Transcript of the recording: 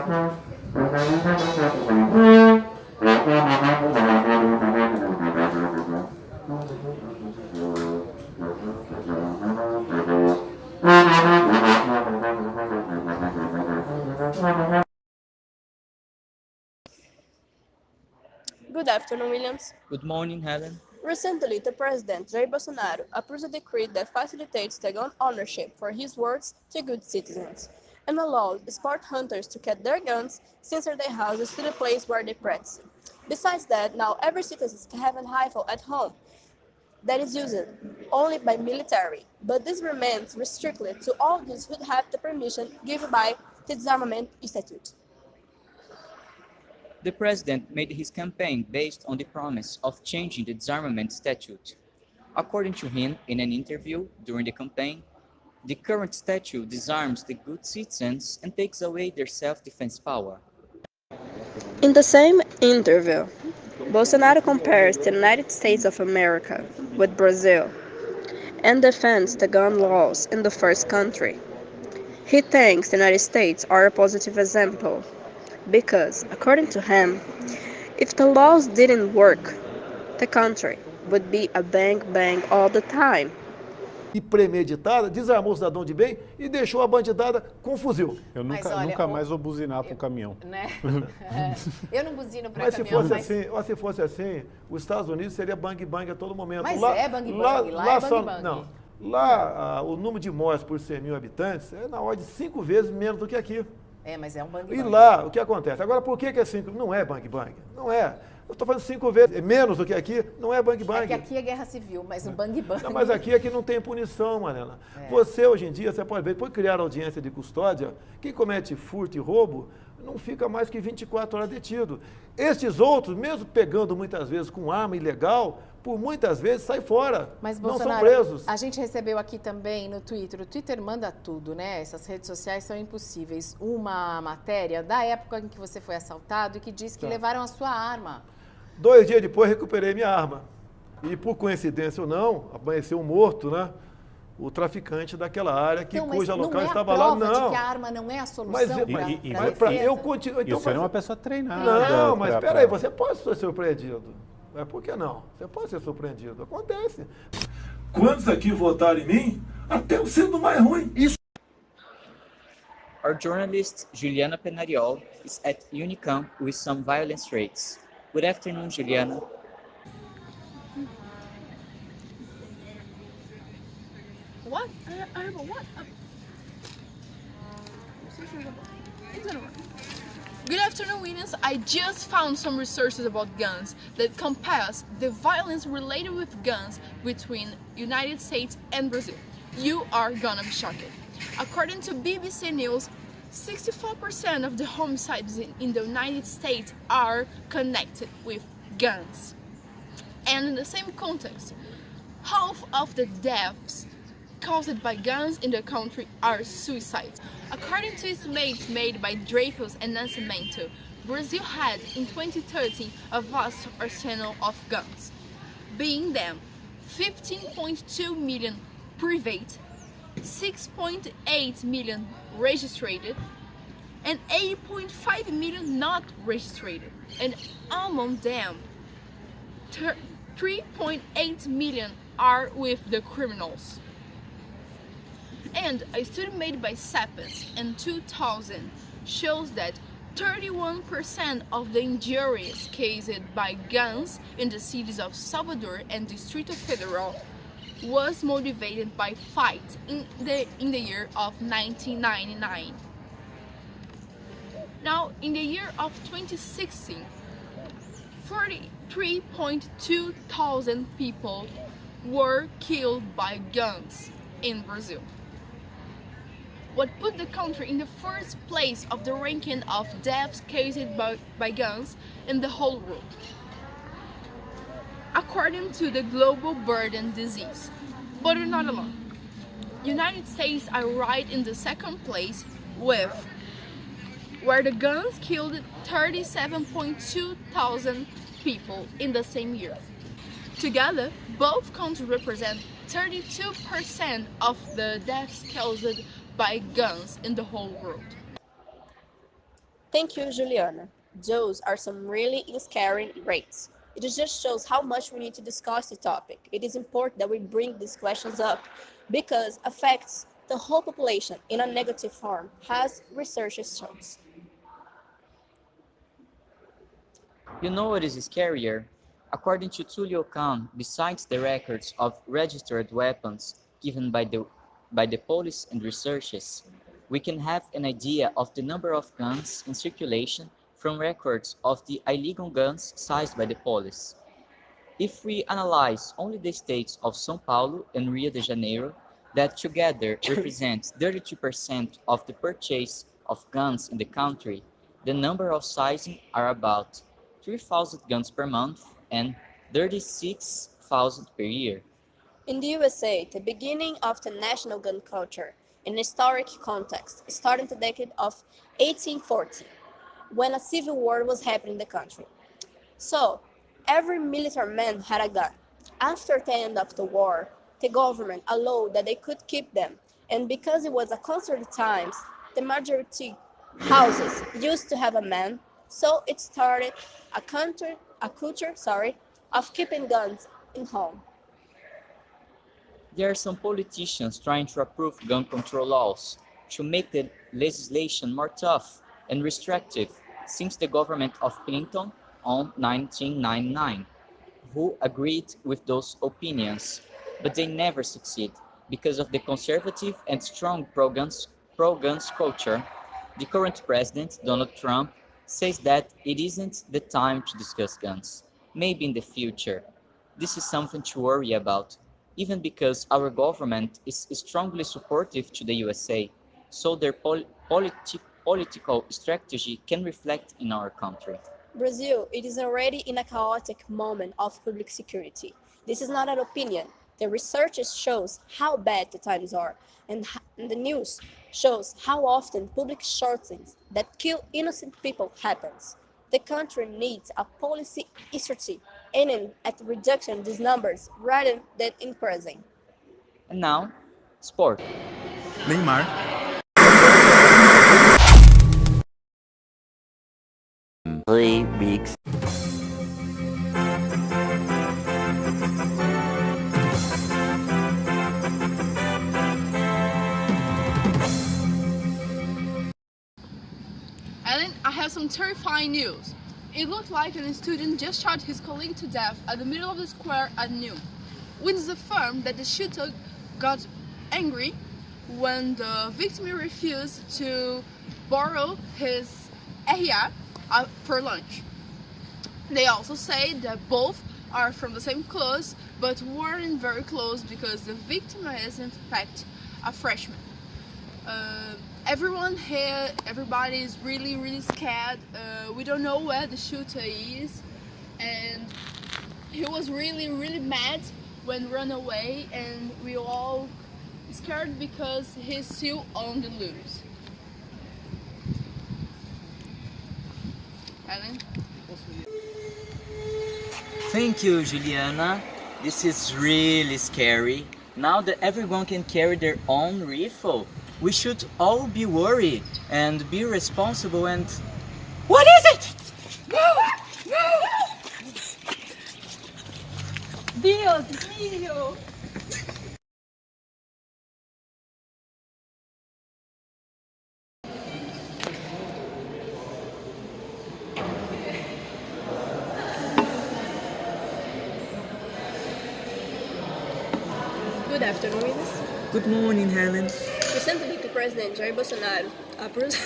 Good afternoon, Williams. Good morning, Helen. Recently, the President Jair Bolsonaro approved a decree that facilitates the gun ownership for his words to good citizens and allows sport hunters to get their guns inside their houses to the place where they practice. Besides that, now every citizen can have a rifle at home that is used only by military, but this remains restricted to all those who have the permission given by the Disarmament Institute. The president made his campaign based on the promise of changing the disarmament statute. According to him, in an interview during the campaign, the current statute disarms the good citizens and takes away their self-defense power. In the same interview, Bolsonaro compares the United States of America with Brazil and defends the gun laws in the first country. He thinks the United States are a positive example because, according to him, if the laws didn't work, the country would be a bang bang all the time. E premeditada, desarmou o cidadão de bem e deixou a bandidada com fuzil. Eu Mas nunca, olha, nunca mais vou buzinar para um caminhão. Né? Eu não buzino para Mas se caminhão, fosse mas... assim, ou se fosse assim, os Estados Unidos seria bang bang a todo momento. Mas é bang bang, lá é bang bang. Não, lá o número de mortes por 100 mil habitantes é na ordem de 5 vezes menos do que aqui. É, mas é um bang E bang. lá, o que acontece? Agora, por que é 5? Não é bang bang. Não é. Eu estou fazendo 5 vezes menos do que aqui, não é bang bang. É que aqui é guerra civil, mas o bang bang... Não, mas aqui não tem punição, Manela. Você, hoje em dia, você pode ver, depois de criar audiência de custódia, quem comete furto e roubo não fica mais que 24 horas detido. Estes outros, mesmo pegando muitas vezes com arma ilegal, por muitas vezes sai fora, Mas, não são Bolsonaro, presos. a gente recebeu aqui também no Twitter, o Twitter manda tudo, né? Essas redes sociais são impossíveis. Uma matéria da época em que você foi assaltado e que diz que levaram a sua arma. 2 dias depois recuperei minha arma. E por coincidência ou não, apareceu um morto, né? O traficante daquela área Então, mas cuja não local é a estava lá, prova não. de que a arma não é a solução Mas, para mas pra eu continuo. Então, Isso era uma pessoa treinada. Não, mas espera aí, você pode ser surpreendido. Por que não? Você pode ser surpreendido. Acontece. Quantos aqui votaram em mim? Até eu sendo mais ruim. Isso. Our journalist Juliana Penariol is at Unicamp with some violence rates. Good afternoon, Juliana. What? I have a what? It's gonna work. Good afternoon, Williams. I just found some resources about guns that compares the violence related with guns between United States and Brazil. You are gonna be shocked. According to BBC News, 64% of the homicides in the United States are connected with guns. And in the same context, half of the deaths caused by guns in the country are suicides. According to estimates made by Dreyfus and Nascimento, Brazil had in 2013 a vast arsenal of guns, being them 15.2 million private, 6.8 million registered, and 8.5 million not registered, and among them 3.8 million are with the criminals. And a study made by Sapiens in 2000 shows that 31% of the injuries caused by guns in the cities of Salvador and Distrito Federal was motivated by fights in the year of 1999. Now, in the year of 2016, 43.2 thousand people were killed by guns in Brazil. What put the country in the first place of the ranking of deaths caused by guns in the whole world, according to the Global Burden Disease. But we're not alone. United States are right in the second place with where the guns killed 37.2 thousand people in the same year. Together, both countries represent 32% of the deaths caused by guns in the whole world. Thank you, Juliana. Those are some really scary rates. It just shows how much we need to discuss the topic. It is important that we bring these questions up because affects the whole population in a negative form, as research shows. You know what is scarier? According to Tulio Khan, besides the records of registered weapons given by the police and researchers, we can have an idea of the number of guns in circulation from records of the illegal guns seized by the police. If we analyze only the states of São Paulo and Rio de Janeiro, that together represent 32% of the purchase of guns in the country, the number of seizing are about 3,000 guns per month and 36,000 per year. In the USA, the beginning of the national gun culture in historic context started in the decade of 1840, when a civil war was happening in the country. So, every military man had a gun. After the end of the war, the government allowed that they could keep them, and because it was a conservative times, the majority houses used to have a man, so it started a culture of keeping guns in home. There are some politicians trying to approve gun control laws to make the legislation more tough and restrictive since the government of Clinton on 1999, who agreed with those opinions, but they never succeed because of the conservative and strong pro-guns culture. The current president, Donald Trump, says that it isn't the time to discuss guns. Maybe in the future. This is something to worry about, even because our government is strongly supportive to the USA, so their political strategy can reflect in our country. Brazil, it is already in a chaotic moment of public security. This is not an opinion. The research shows how bad the times are, and the news shows how often public shootings that kill innocent people happens. The country needs a policy strategy aiming at reducing these numbers rather than increasing. And now, sport. Neymar. Three weeks. Ellen, I have some terrifying news. It looked like a student just shot his colleague to death at the middle of the square at noon. Witnesses affirmed that the shooter got angry when the victim refused to borrow his area for lunch. They also say that both are from the same class but weren't very close because the victim is in fact a freshman. Everyone here, everybody is really scared. We don't know where the shooter is, and he was really mad when run away, and we all scared because he's still on the loose. Ellen? Thank you, Juliana. This is really scary. Now that everyone can carry their own rifle, we should all be worried and be responsible and... What is it? Dios mío! Good afternoon, Willis. Good morning, Helen. Recently, the President Jair Bolsonaro approved